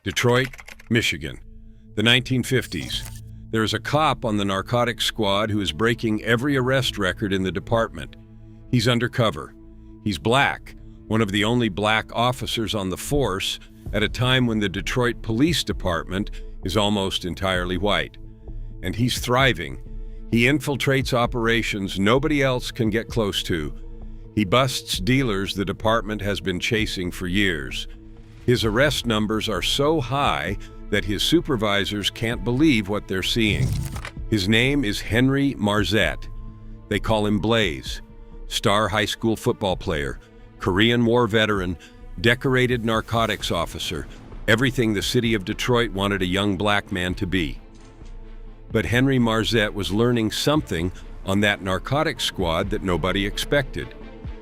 Detroit, Michigan, the 1950s. There is a cop on the narcotics squad who is breaking every arrest record in the department. He's undercover. He's black, one of the only black officers on the force at a time when the Detroit Police Department is almost entirely white. And he's thriving. He infiltrates operations nobody else can get close to. He busts dealers the department has been chasing for years. His arrest numbers are so high that his supervisors can't believe what they're seeing. His name is Henry Marzette. They call him Blaze. Star high school football player, Korean War veteran, decorated narcotics officer, everything the city of Detroit wanted a young black man to be. But Henry Marzette was learning something on that narcotics squad that nobody expected.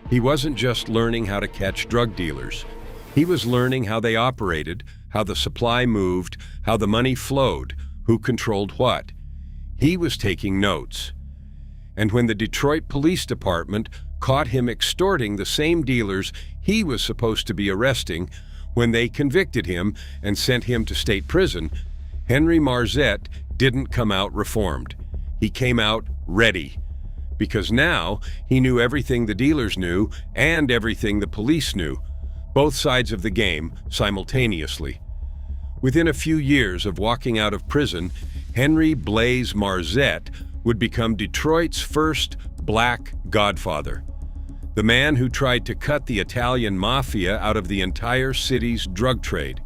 He wasn't just learning how to catch drug dealers. He was learning how they operated, how the supply moved, how the money flowed, who controlled what. He was taking notes. And when the Detroit Police Department caught him extorting the same dealers he was supposed to be arresting, when they convicted him and sent him to state prison, Henry Marzette didn't come out reformed. He came out ready. Because now he knew everything the dealers knew and everything the police knew, both sides of the game simultaneously. Within a few years of walking out of prison, Henry Blaze Marzette would become Detroit's first black godfather. The man who tried to cut the Italian mafia out of the entire city's drug trade.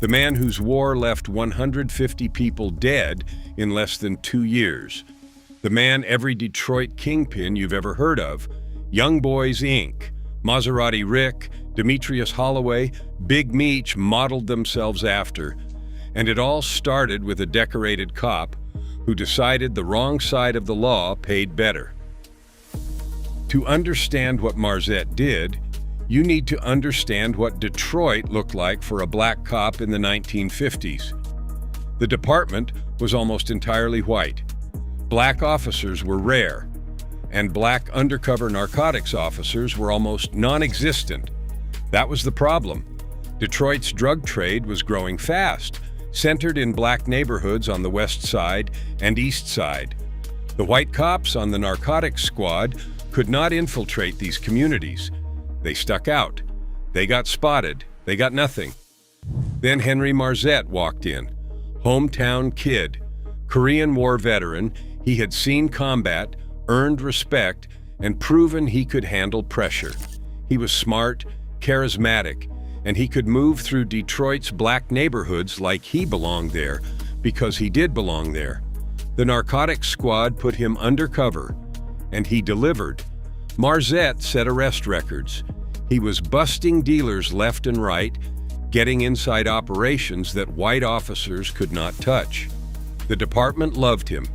The man whose war left 150 people dead in less than 2 years. The man every Detroit kingpin you've ever heard of, Young Boys Inc., Maserati Rick, Demetrius Holloway, Big Meech modeled themselves after. And it all started with a decorated cop who decided the wrong side of the law paid better. To understand what Marzette did, you need to understand what Detroit looked like for a black cop in the 1950s. The department was almost entirely white. Black officers were rare, and black undercover narcotics officers were almost non-existent. That was the problem. Detroit's drug trade was growing fast, centered in black neighborhoods on the west side and east side. The white cops on the narcotics squad could not infiltrate these communities. They stuck out. They got spotted. They got nothing. Then Henry Marzette walked in. Hometown kid, Korean War veteran. He had seen combat, earned respect, and proven he could handle pressure. He was smart, charismatic, and he could move through Detroit's black neighborhoods like he belonged there, because he did belong there. The narcotics squad put him undercover, and he delivered. Marzette set arrest records. He was busting dealers left and right, getting inside operations that white officers could not touch. The department loved him.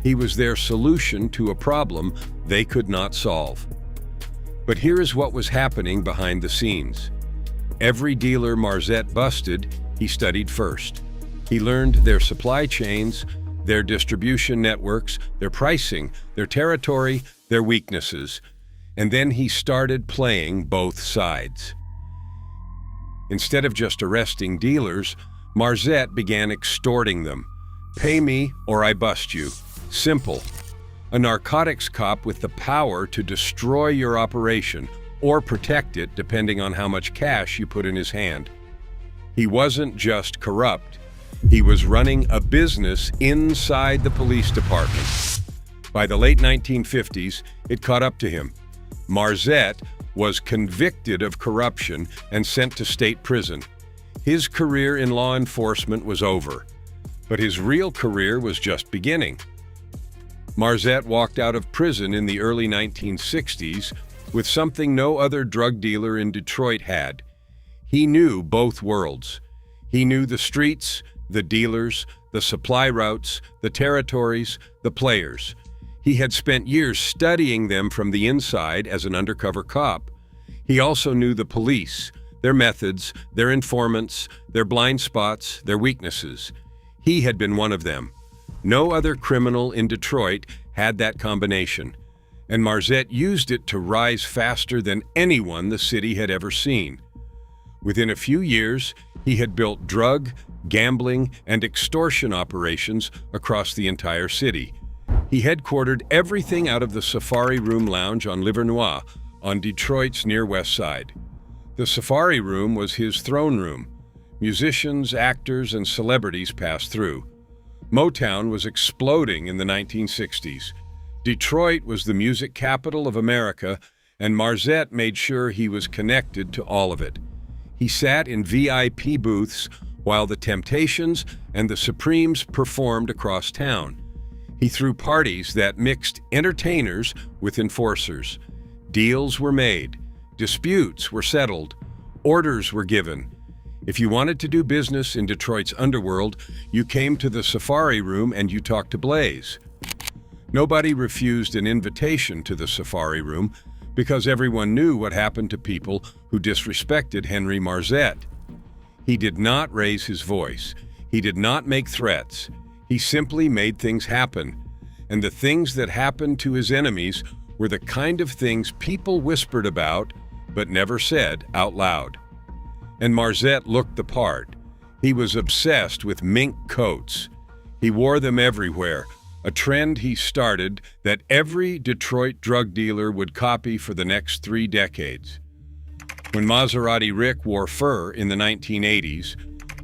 He was their solution to a problem they could not solve. But here is what was happening behind the scenes. Every dealer Marzette busted, he studied first. He learned their supply chains, their distribution networks, their pricing, their territory, their weaknesses. And then he started playing both sides. Instead of just arresting dealers, Marzette began extorting them. Pay me or I bust you. Simple. A narcotics cop with the power to destroy your operation or protect it depending on how much cash you put in his hand. He wasn't just corrupt. He was running a business inside the police department. By the late 1950s, it caught up to him. Marzette was convicted of corruption and sent to state prison. His career in law enforcement was over, but his real career was just beginning. Marzette walked out of prison in the early 1960s with something no other drug dealer in Detroit had. He knew both worlds. He knew the streets, the dealers, the supply routes, the territories, the players. He had spent years studying them from the inside as an undercover cop. He also knew the police, their methods, their informants, their blind spots, their weaknesses. He had been one of them. No other criminal in Detroit had that combination, and Marzette used it to rise faster than anyone the city had ever seen. Within a few years, he had built drug, gambling, and extortion operations across the entire city. He headquartered everything out of the Safari Room Lounge on Livernois, on Detroit's Near West Side. The Safari Room was his throne room. Musicians, actors, and celebrities passed through. Motown was exploding in the 1960s. Detroit was the music capital of America, and Marzette made sure he was connected to all of it. He sat in VIP booths while the Temptations and the Supremes performed across town. He threw parties that mixed entertainers with enforcers. Deals were made, disputes were settled, orders were given. If you wanted to do business in Detroit's underworld, you came to the Safari Room and you talked to Blaze. Nobody refused an invitation to the Safari Room because everyone knew what happened to people who disrespected Henry Marzette. He did not raise his voice. He did not make threats. He simply made things happen. And the things that happened to his enemies were the kind of things people whispered about but never said out loud. And Marzette looked the part. He was obsessed with mink coats. He wore them everywhere, a trend he started that every Detroit drug dealer would copy for the next 3 decades. When Maserati Rick wore fur in the 1980s,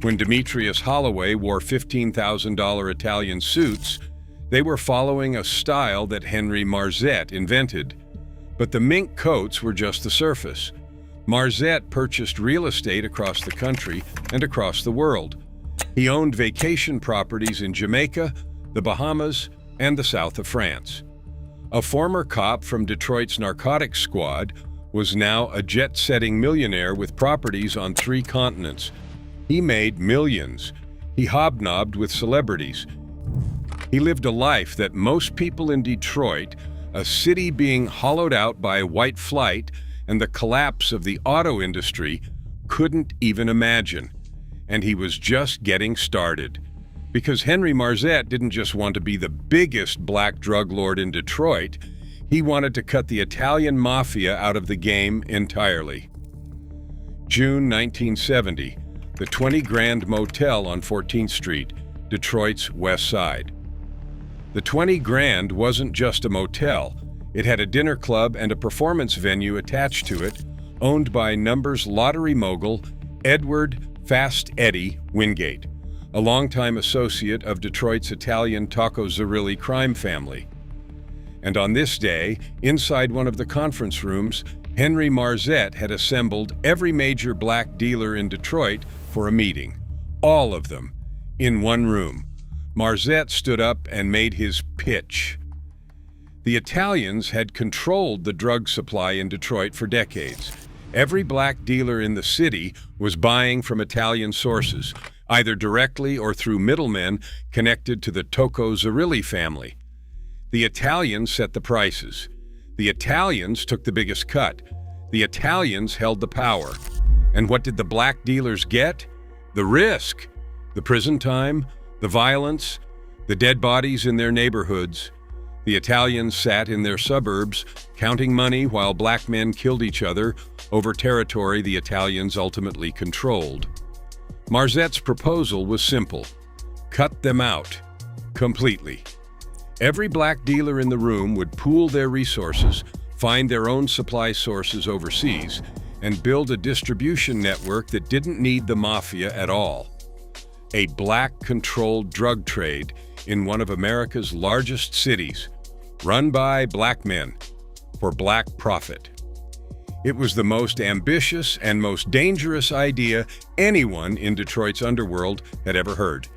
when Demetrius Holloway wore $15,000 Italian suits, they were following a style that Henry Marzette invented. But the mink coats were just the surface. Marzette purchased real estate across the country and across the world. He owned vacation properties in Jamaica, the Bahamas, and the south of France. A former cop from Detroit's narcotics squad was now a jet-setting millionaire with properties on 3 continents. He made millions. He hobnobbed with celebrities. He lived a life that most people in Detroit, a city being hollowed out by white flight and the collapse of the auto industry, couldn't even imagine. And he was just getting started. Because Henry Marzette didn't just want to be the biggest black drug lord in Detroit, he wanted to cut the Italian mafia out of the game entirely. June 1970, the 20 Grand Motel on 14th Street, Detroit's West Side. The 20 Grand wasn't just a motel. It had a dinner club and a performance venue attached to it, owned by Numbers lottery mogul Edward Fast Eddie Wingate, a longtime associate of Detroit's Italian Taco Zerilli crime family. And on this day, inside one of the conference rooms, Henry Marzette had assembled every major black dealer in Detroit for a meeting. All of them, in one room. Marzette stood up and made his pitch. The Italians had controlled the drug supply in Detroit for decades. Every black dealer in the city was buying from Italian sources, either directly or through middlemen connected to the Taco Zerilli family. The Italians set the prices. The Italians took the biggest cut. The Italians held the power. And what did the black dealers get? The risk, the prison time, the violence, the dead bodies in their neighborhoods. The Italians sat in their suburbs, counting money while black men killed each other over territory the Italians ultimately controlled. Marzette's proposal was simple: cut them out, completely. Every black dealer in the room would pool their resources, find their own supply sources overseas, and build a distribution network that didn't need the mafia at all. A black-controlled drug trade in one of America's largest cities, run by black men, for black profit. It was the most ambitious and most dangerous idea anyone in Detroit's underworld had ever heard.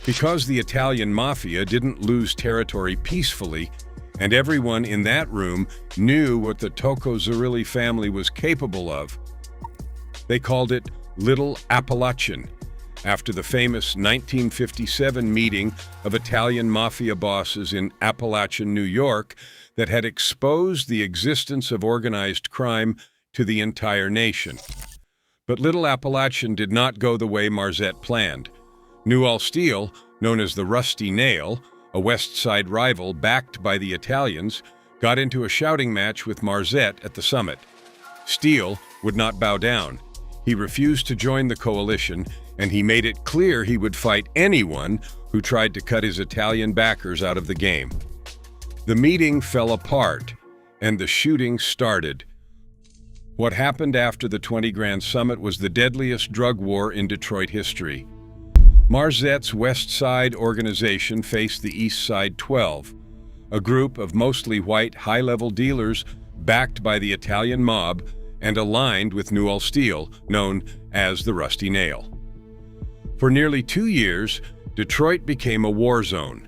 Because the Italian mafia didn't lose territory peacefully, and everyone in that room knew what the Taco Zerilli family was capable of, they called it Little Appalachian, after the famous 1957 meeting of Italian mafia bosses in Appalachian, New York, that had exposed the existence of organized crime to the entire nation. But Little Appalachian did not go the way Marzette planned. New All Steel, known as the Rusty Nail, a West Side rival backed by the Italians, got into a shouting match with Marzette at the summit. Steel would not bow down. He refused to join the coalition, and he made it clear he would fight anyone who tried to cut his Italian backers out of the game. The meeting fell apart, and the shooting started. What happened after the 20 Grand Summit was the deadliest drug war in Detroit history. Marzette's West Side organization faced the East Side 12, a group of mostly white high-level dealers backed by the Italian mob and aligned with New All Steel, known as the Rusty Nail. For nearly 2 years, Detroit became a war zone.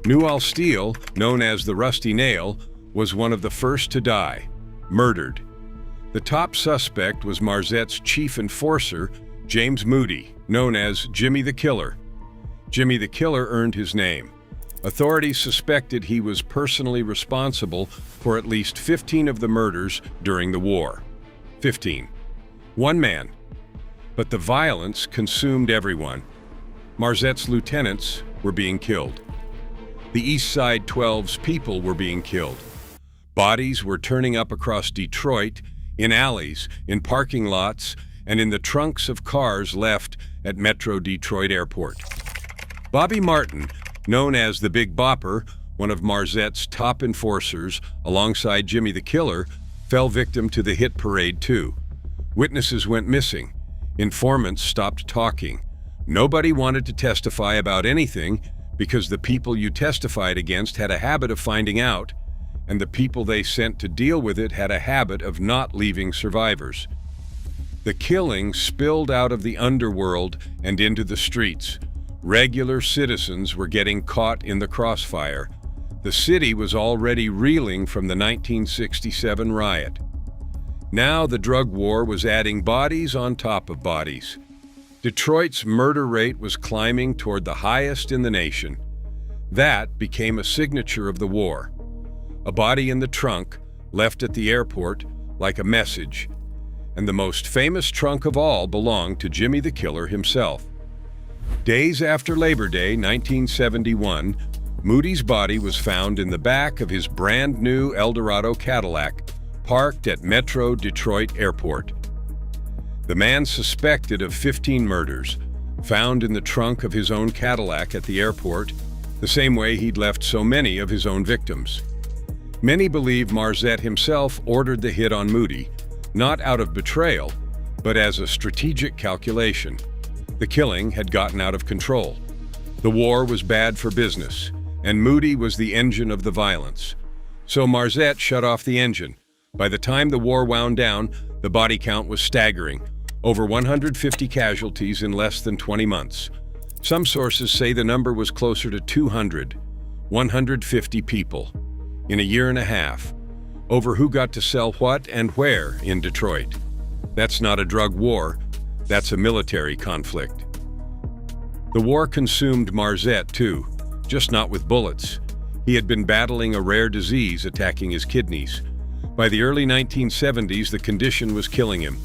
New All Steel, known as the Rusty Nail, was one of the first to die, murdered. The top suspect was Marzette's chief enforcer, James Moody, known as Jimmy the Killer. Jimmy the Killer earned his name. Authorities suspected he was personally responsible for at least 15 of the murders during the war. 15. One man. But the violence consumed everyone. Marzette's lieutenants were being killed. The East Side 12's people were being killed. Bodies were turning up across Detroit, in alleys, in parking lots, and in the trunks of cars left at Metro Detroit Airport. Bobby Martin, known as the Big Bopper, one of Marzette's top enforcers, alongside Jimmy the Killer, fell victim to the hit parade too. Witnesses went missing. Informants stopped talking. Nobody wanted to testify about anything because the people you testified against had a habit of finding out, and the people they sent to deal with it had a habit of not leaving survivors. The killing spilled out of the underworld and into the streets. Regular citizens were getting caught in the crossfire. The city was already reeling from the 1967 riot. Now the drug war was adding bodies on top of bodies. Detroit's murder rate was climbing toward the highest in the nation. That became a signature of the war. A body in the trunk, left at the airport like a message. And the most famous trunk of all belonged to Jimmy the Killer himself. Days after Labor Day, 1971, Moody's body was found in the back of his brand new Eldorado Cadillac, parked at Metro Detroit Airport. The man suspected of 15 murders, found in the trunk of his own Cadillac at the airport, the same way he'd left so many of his own victims. Many believe Marzette himself ordered the hit on Moody, not out of betrayal, but as a strategic calculation. The killing had gotten out of control. The war was bad for business, and Moody was the engine of the violence. So Marzette shut off the engine. By the time the war wound down, the body count was staggering. Over 150 casualties in less than 20 months. Some sources say the number was closer to 200, 150 people, in a year and a half, over who got to sell what and where in Detroit. That's not a drug war, that's a military conflict. The war consumed Marzette too, just not with bullets. He had been battling a rare disease attacking his kidneys. By the early 1970s, the condition was killing him.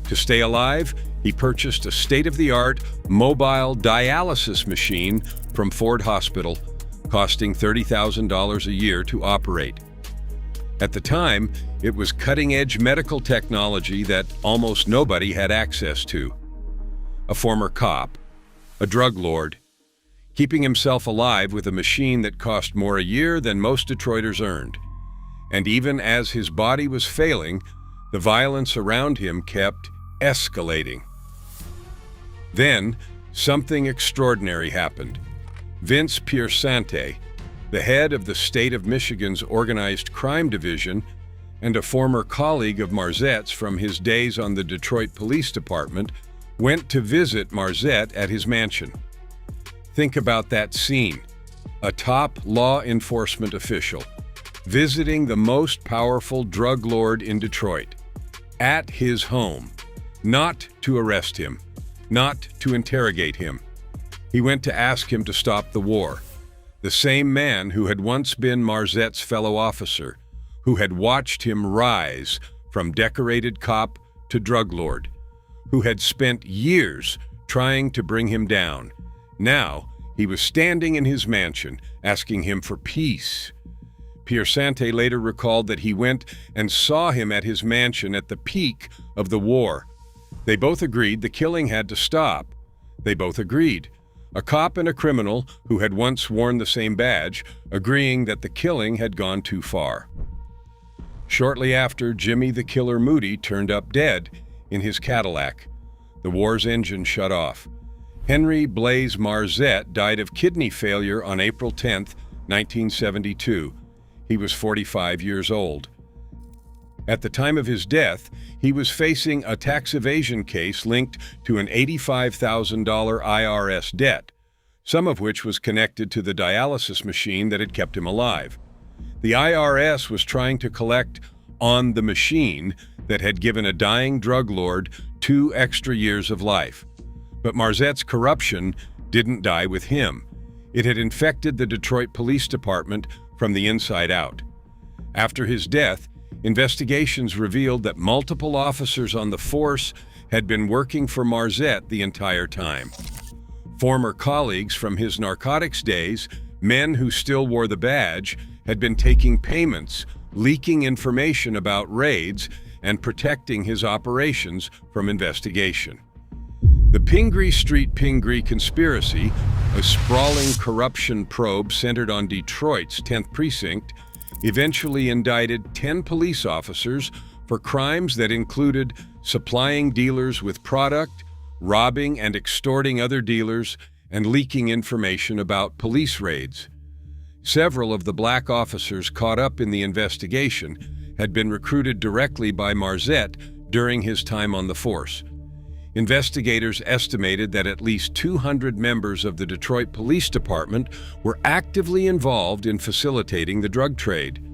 To stay alive, he purchased a state-of-the-art mobile dialysis machine from Ford Hospital, costing $30,000 a year to operate. At the time, it was cutting-edge medical technology that almost nobody had access to. A former cop, a drug lord, keeping himself alive with a machine that cost more a year than most Detroiters earned. And even as his body was failing, the violence around him kept escalating. Then, something extraordinary happened. Vince Piersante, the head of the state of Michigan's Organized Crime Division and a former colleague of Marzette's from his days on the Detroit Police Department, went to visit Marzette at his mansion. Think about that scene. A top law enforcement official visiting the most powerful drug lord in Detroit at his home, not to arrest him, not to interrogate him. He went to ask him to stop the war. The same man who had once been Marzette's fellow officer, who had watched him rise from decorated cop to drug lord, who had spent years trying to bring him down. Now, he was standing in his mansion, asking him for peace. Piersante later recalled that he went and saw him at his mansion at the peak of the war, They both agreed the killing had to stop. They both agreed. A cop and a criminal who had once worn the same badge, agreeing that the killing had gone too far. Shortly after, Jimmy the Killer Moody turned up dead in his Cadillac. The war's engine shut off. Henry Blaze Marzette died of kidney failure on April 10, 1972. He was 45 years old. At the time of his death, he was facing a tax evasion case linked to an $85,000 IRS debt, some of which was connected to the dialysis machine that had kept him alive. The IRS was trying to collect on the machine that had given a dying drug lord 2 extra years of life. But Marzette's corruption didn't die with him. It had infected the Detroit Police Department from the inside out. After his death, investigations revealed that multiple officers on the force had been working for Marzette the entire time. Former colleagues from his narcotics days, men who still wore the badge, had been taking payments, leaking information about raids, and protecting his operations from investigation. The Pingree Street Pingree Conspiracy, a sprawling corruption probe centered on Detroit's 10th Precinct, eventually indicted 10 police officers for crimes that included supplying dealers with product, robbing and extorting other dealers, and leaking information about police raids. Several of the black officers caught up in the investigation had been recruited directly by Marzette during his time on the force. Investigators estimated that at least 200 members of the Detroit Police Department were actively involved in facilitating the drug trade.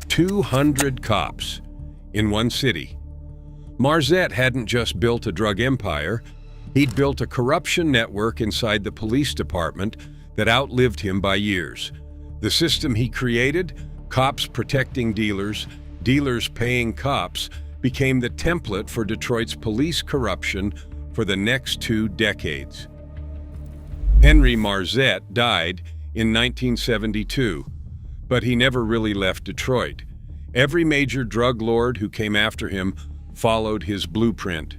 200 cops in one city. Marzette hadn't just built a drug empire, he'd built a corruption network inside the police department that outlived him by years. The system he created, cops protecting dealers, dealers paying cops, became the template for Detroit's police corruption for the next 2 decades. Henry Marzette died in 1972, but he never really left Detroit. Every major drug lord who came after him followed his blueprint.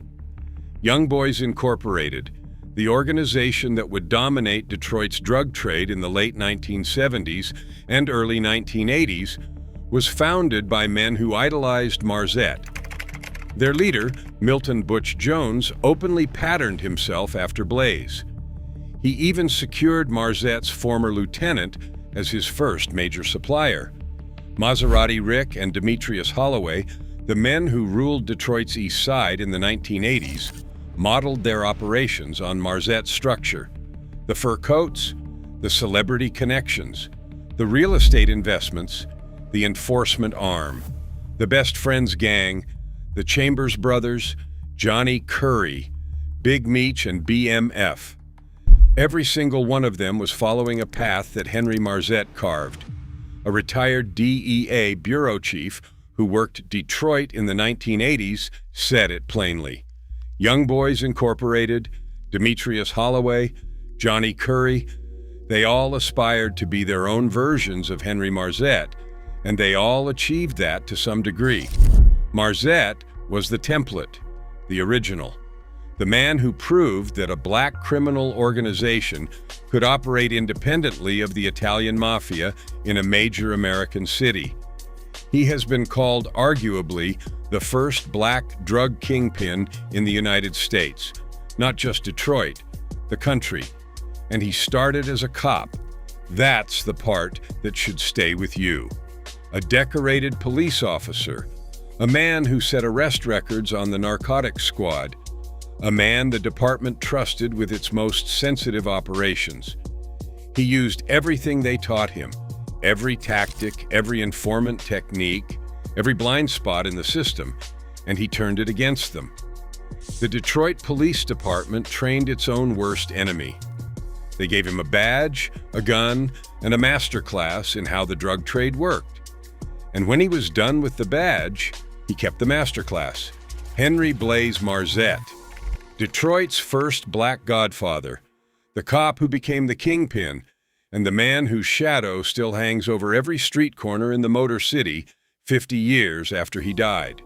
Young Boys Incorporated, the organization that would dominate Detroit's drug trade in the late 1970s and early 1980s, was founded by men who idolized Marzette. Their leader, Milton Butch Jones, openly patterned himself after Blaze. He even secured Marzette's former lieutenant as his first major supplier. Maserati Rick and Demetrius Holloway, the men who ruled Detroit's East Side in the 1980s, modeled their operations on Marzette's structure. The fur coats, the celebrity connections, the real estate investments, the enforcement arm, the Best Friends gang, the Chambers brothers, Johnny Curry, Big Meech, and BMF. Every single one of them was following a path that Henry Marzette carved. A retired DEA bureau chief who worked Detroit in the 1980s said it plainly. Young Boys Incorporated, Demetrius Holloway, Johnny Curry, they all aspired to be their own versions of Henry Marzette, and they all achieved that to some degree. Marzette was the template, the original, the man who proved that a black criminal organization could operate independently of the Italian mafia in a major American city. He has been called arguably the first black drug kingpin in the United States, not just Detroit, the country. And he started as a cop. That's the part that should stay with you. A decorated police officer, a man who set arrest records on the narcotics squad, a man the department trusted with its most sensitive operations. He used everything they taught him, every tactic, every informant technique, every blind spot in the system, and he turned it against them. The Detroit Police Department trained its own worst enemy. They gave him a badge, a gun, and a master class in how the drug trade worked. And when he was done with the badge, he kept the masterclass. Henry Blaze Marzette, Detroit's first black godfather, the cop who became the kingpin, and the man whose shadow still hangs over every street corner in the Motor City 50 years after he died.